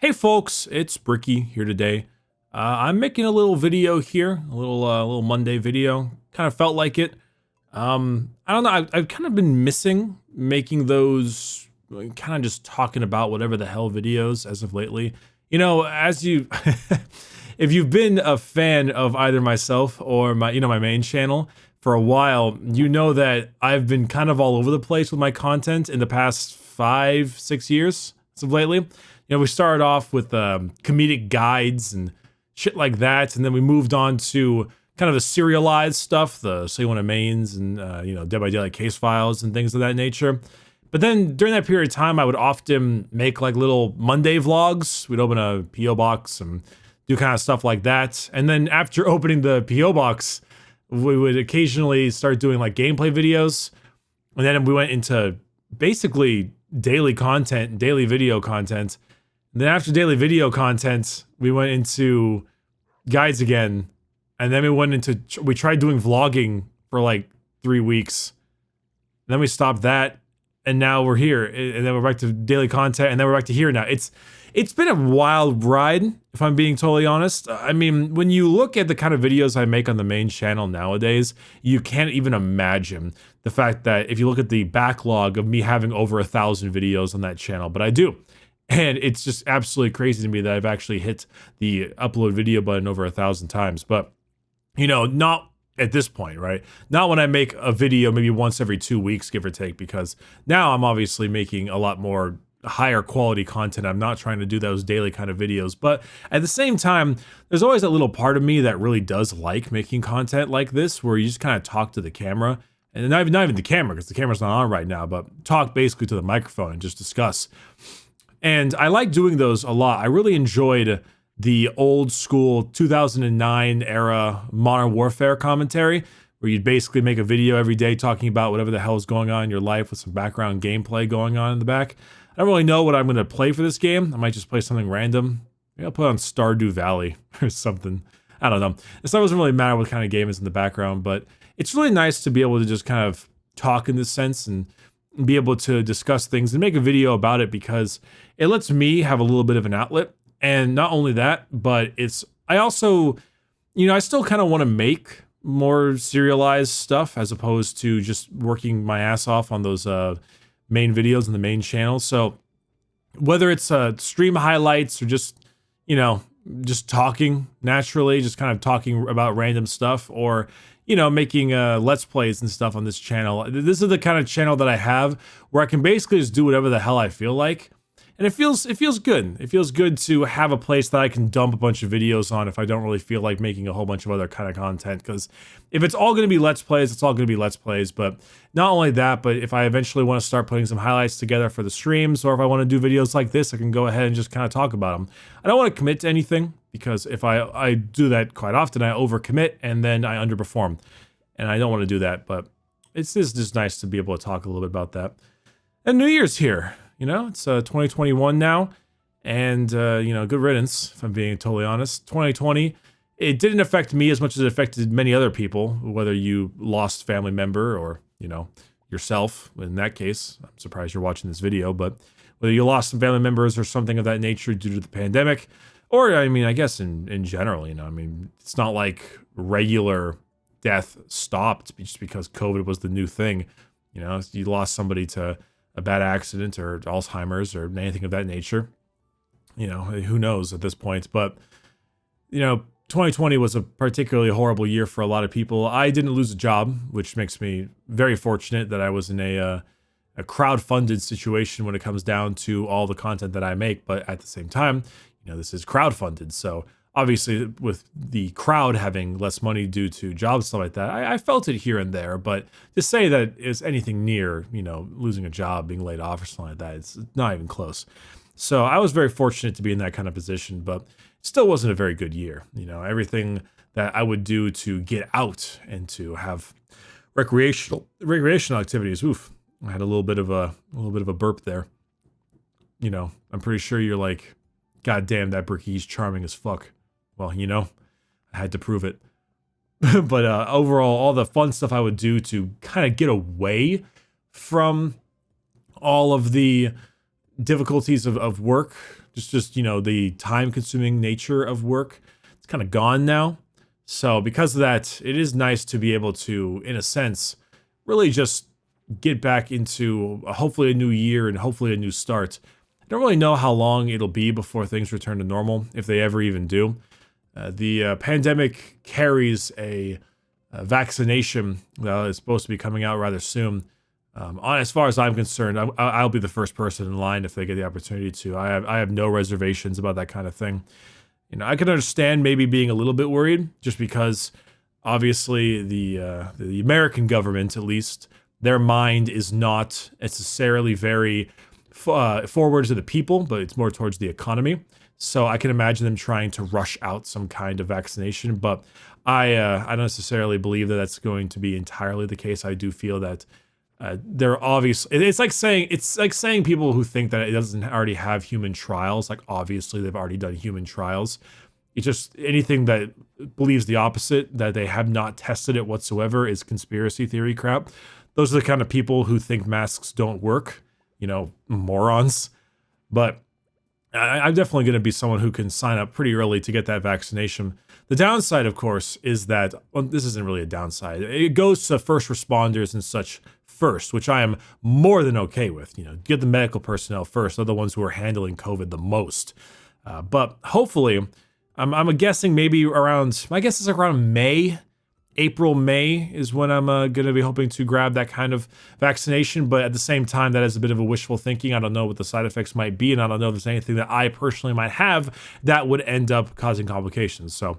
Hey folks, it's Bricky here today. I'm making a little video here, a little Monday video. Kind of felt like it. I don't know. I've kind of been missing making those, kind of just talking about whatever the hell videos as of lately. You know, as you, if you've been a fan of either myself or my main channel for a while, you know that I've been kind of all over the place with my content in the past 5-6 years as of lately. You know, we started off with comedic guides and shit like that, and then we moved on to kind of the serialized stuff, the So You Want to Mains and Dead by Daylight case files and things of that nature. But then during that period of time, I would often make like little Monday vlogs. We'd open a PO box and do kind of stuff like that. And then after opening the PO box, we would occasionally start doing like gameplay videos. And then we went into basically daily content, daily video content. And then after daily video content, we went into guides again. And then we tried doing vlogging for like 3 weeks. And then we stopped that. And now we're here. And then we're back to daily content. And then we're back to here now. It's been a wild ride, if I'm being totally honest. I mean, when you look at the kind of videos I make on the main channel nowadays, you can't even imagine the fact that if you look at the backlog of me having over 1,000 videos on that channel, but I do. And it's just absolutely crazy to me that I've actually hit the upload video button over 1,000 times. But, you know, not at this point, right? Not when I make a video maybe once every 2 weeks, give or take, because now I'm obviously making a lot more higher quality content. I'm not trying to do those daily kind of videos, but at the same time, there's always a little part of me that really does like making content like this, where you just kind of talk to the camera, and not even the camera, because the camera's not on right now, but talk basically to the microphone and just discuss. And I like doing those a lot. I really enjoyed the old school 2009 era Modern Warfare commentary, where you'd basically make a video every day talking about whatever the hell is going on in your life with some background gameplay going on in the back. I don't really know what I'm going to play for this game. I might just play something random. Maybe I'll play on Stardew Valley or something. I don't know. It doesn't really matter what kind of game is in the background, but it's really nice to be able to just kind of talk in this sense and be able to discuss things and make a video about it, because it lets me have a little bit of an outlet. And not only that, but I also, I still kind of want to make more serialized stuff as opposed to just working my ass off on those main videos on the main channel. So whether it's stream highlights or just talking naturally, just kind of talking about random stuff, or making let's plays and stuff on this channel. This is the kind of channel that I have where I can basically just do whatever the hell I feel like. And it feels good. It feels good to have a place that I can dump a bunch of videos on if I don't really feel like making a whole bunch of other kind of content. Because if it's all going to be Let's Plays, it's all going to be Let's Plays. But not only that, but if I eventually want to start putting some highlights together for the streams, or if I want to do videos like this, I can go ahead and just kind of talk about them. I don't want to commit to anything, because if I do that quite often, I overcommit and then I underperform. And I don't want to do that, but it's just nice to be able to talk a little bit about that. And New Year's here. It's 2021 now, and, good riddance, if I'm being totally honest. 2020, it didn't affect me as much as it affected many other people, whether you lost a family member or, yourself. In that case, I'm surprised you're watching this video, but whether you lost some family members or something of that nature due to the pandemic, or, I guess in general, it's not like regular death stopped just because COVID was the new thing. You lost somebody to a bad accident or Alzheimer's or anything of that nature. Who knows at this point, but 2020 was a particularly horrible year for a lot of people. I didn't lose a job, which makes me very fortunate that I was in a crowd-funded situation when it comes down to all the content that I make. But at the same time, this is crowd-funded, so obviously with the crowd having less money due to jobs, stuff like that, I felt it here and there. But to say that it's anything near, losing a job, being laid off or something like that, it's not even close. So I was very fortunate to be in that kind of position, but it still wasn't a very good year. Everything that I would do to get out and to have recreational activities. Oof, I had a little bit of a burp there. I'm pretty sure you're like, God damn, that Bricky, he's charming as fuck. Well, I had to prove it. But overall, all the fun stuff I would do to kind of get away from all of the difficulties of work, Just you know, the time-consuming nature of work. It's kind of gone now. So because of that, it is nice to be able to, in a sense, really just get back into hopefully a new year and hopefully a new start. I don't really know how long it'll be before things return to normal, if they ever even do. The pandemic carries a vaccination that is supposed to be coming out rather soon. As far as I'm concerned, I'll be the first person in line if they get the opportunity to. I have no reservations about that kind of thing. You know, I can understand maybe being a little bit worried, just because obviously the American government, at least, their mind is not necessarily very forward to the people, but it's more towards the economy. So I can imagine them trying to rush out some kind of vaccination, but I don't necessarily believe that that's going to be entirely the case. I do feel that they're obvious. It's like saying people who think that it doesn't already have human trials. Like obviously they've already done human trials. It's just anything that believes the opposite, that they have not tested it whatsoever, is conspiracy theory crap. Those are the kind of people who think masks don't work. You know, morons. But I'm definitely going to be someone who can sign up pretty early to get that vaccination. The downside, of course, is that, well, this isn't really a downside. It goes to first responders and such first, which I am more than okay with. You know, get the medical personnel first. They're the ones who are handling COVID the most. But hopefully, I'm guessing maybe around, my guess is around May. April, May is when I'm going to be hoping to grab that kind of vaccination. But at the same time, that is a bit of a wishful thinking. I don't know what the side effects might be, and I don't know if there's anything that I personally might have that would end up causing complications. So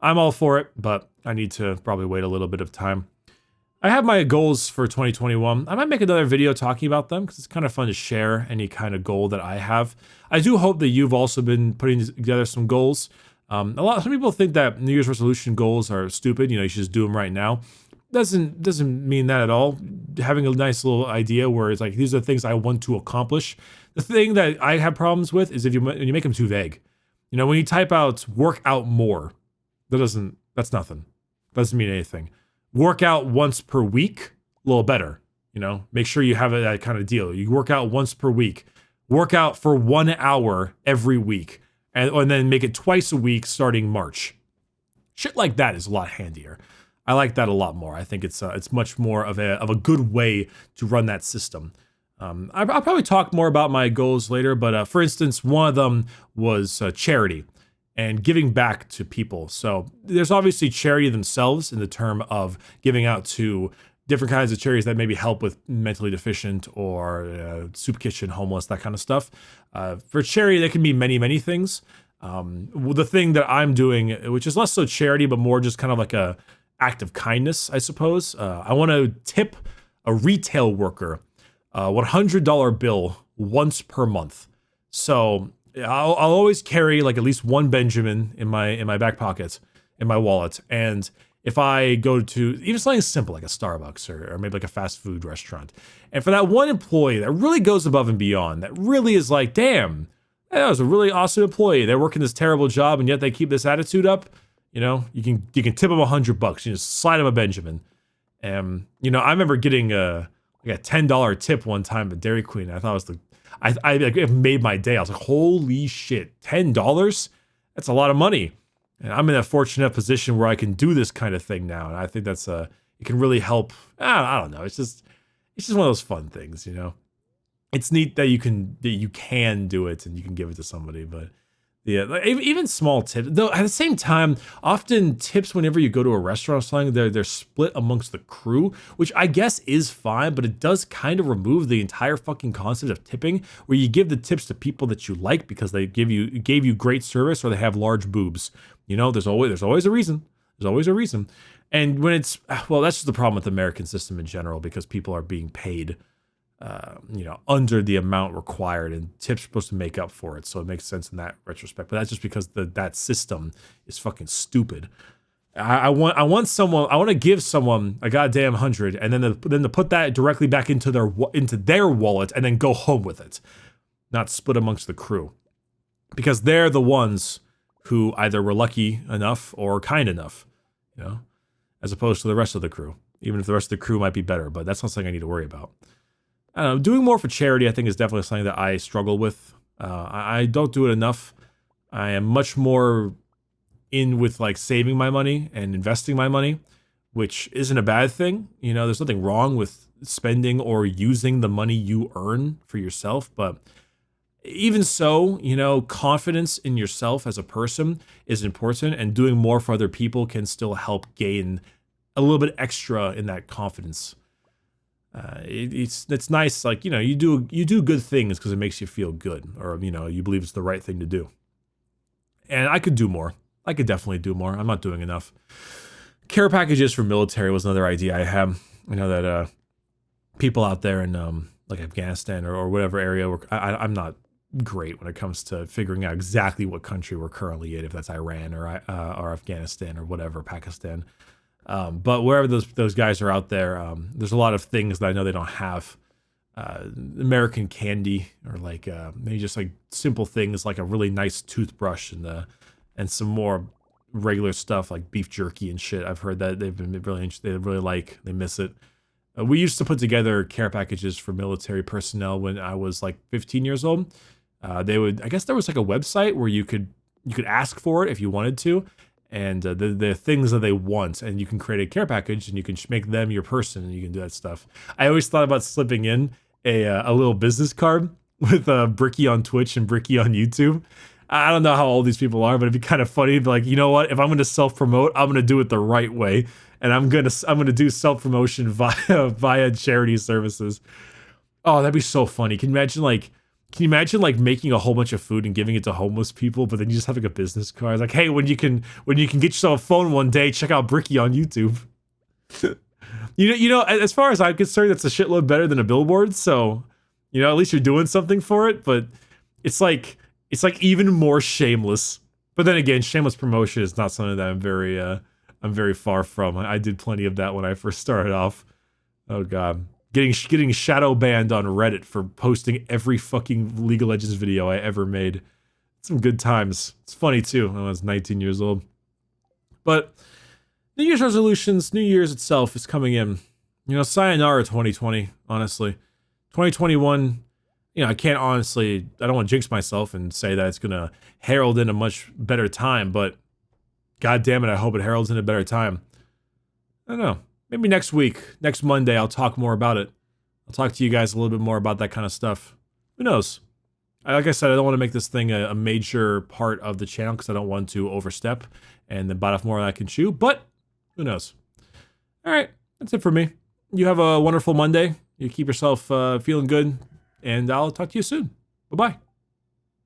I'm all for it, but I need to probably wait a little bit of time. I have my goals for 2021. I might make another video talking about them because it's kind of fun to share any kind of goal that I have. I do hope that you've also been putting together some goals. Some people think that New Year's resolution goals are stupid. You know, you should just do them right now. Doesn't mean that at all. Having a nice little idea where it's like, these are the things I want to accomplish. The thing that I have problems with is when you make them too vague. You know, when you type out work out more, that's nothing. Doesn't mean anything. Work out once per week, a little better. You know, make sure you have that kind of deal. You work out once per week. Work out for 1 hour every week. And then make it twice a week starting March. Shit like that is a lot handier. I like that a lot more. I think it's much more of a good way to run that system. I'll probably talk more about my goals later, but for instance, one of them was charity and giving back to people. So there's obviously charity themselves in the term of giving out to different kinds of charities that maybe help with mentally deficient or soup kitchen, homeless, that kind of stuff. For charity, there can be many, many things. The thing that I'm doing, which is less so charity, but more just kind of like a act of kindness, I suppose. I want to tip a retail worker a $100 bill once per month. So I'll always carry like at least one Benjamin in my back pocket, in my wallet, and if I go to even something simple like a Starbucks or maybe like a fast food restaurant, and for that one employee that really goes above and beyond, that really is like, damn, that was a really awesome employee. They're working this terrible job and yet they keep this attitude up. You know, you can tip them $100. You just slide them a Benjamin. You know, I remember getting a $10 tip one time at Dairy Queen. I thought it made my day. I was like, holy shit, $10? That's a lot of money. And I'm in a fortunate position where I can do this kind of thing now. And I think it can really help. I don't know. It's just one of those fun things, you know. It's neat that you can do it and you can give it to somebody. But yeah, like, even small tips. Though at the same time, often tips whenever you go to a restaurant or something, they're split amongst the crew, which I guess is fine, but it does kind of remove the entire fucking concept of tipping, where you give the tips to people that you like because they gave you great service or they have large boobs. You know, there's always a reason. There's always a reason. And when that's just the problem with the American system in general, because people are being paid, you know, under the amount required, and tips are supposed to make up for it. So it makes sense in that retrospect. But that's just because that system is fucking stupid. I want to give someone a goddamn 100, and then to put that directly back into their wallet, and then go home with it, not split amongst the crew, because they're the ones who either were lucky enough or kind enough, you know, as opposed to the rest of the crew. Even if the rest of the crew might be better, but that's not something I need to worry about. I don't know, doing more for charity, I think, is definitely something that I struggle with. I don't do it enough. I am much more in with like saving my money and investing my money, which isn't a bad thing. You know, there's nothing wrong with spending or using the money you earn for yourself, but even so, you know, confidence in yourself as a person is important, and doing more for other people can still help gain a little bit extra in that confidence. It's nice, like, you know, you do good things because it makes you feel good, or you know, you believe it's the right thing to do. And I could do more. I could definitely do more. I'm not doing enough. Care packages for military was another idea I have. I know that people out there in like Afghanistan or whatever area, I'm not great when it comes to figuring out exactly what country we're currently in, if that's Iran or Afghanistan or whatever, Pakistan. But wherever those guys are out there, there's a lot of things that I know they don't have. American candy, or like maybe just like simple things like a really nice toothbrush and some more regular stuff like beef jerky and shit. I've heard that they've been really interested. They really like, they miss it. We used to put together care packages for military personnel when I was like 15 years old. I guess there was like a website where you could ask for it if you wanted to, and the things that they want, and you can create a care package and you can make them your person, and you can do that stuff. I always thought about slipping in a little business card with Bricky on Twitch and Bricky on YouTube. I don't know how old these people are, but it'd be kind of funny. But like, you know what? If I'm going to self-promote, I'm going to do it the right way, and I'm gonna do self-promotion via charity services. Oh, that'd be so funny. Can you imagine like making a whole bunch of food and giving it to homeless people, but then you just have like a business card, like, hey, when you can get yourself a phone one day, check out Bricky on YouTube. you know, as far as I'm concerned, that's a shitload better than a billboard. So, you know, at least you're doing something for it. But it's like even more shameless. But then again, shameless promotion is not something that I'm very far from. I did plenty of that when I first started off. Oh god. Getting shadow banned on Reddit for posting every fucking League of Legends video I ever made. Some good times. It's funny too. I was 19 years old. But New Year's resolutions, New Year's itself is coming in. You know, sayonara 2020, honestly. 2021, you know, I don't want to jinx myself and say that it's gonna herald in a much better time, but god damn it, I hope it heralds in a better time. I don't know. Maybe next week, next Monday, I'll talk more about it. I'll talk to you guys a little bit more about that kind of stuff. Who knows? Like I said, I don't want to make this thing a major part of the channel because I don't want to overstep and then bite off more than I can chew, but who knows? All right, that's it for me. You have a wonderful Monday. You keep yourself feeling good, and I'll talk to you soon. Bye-bye.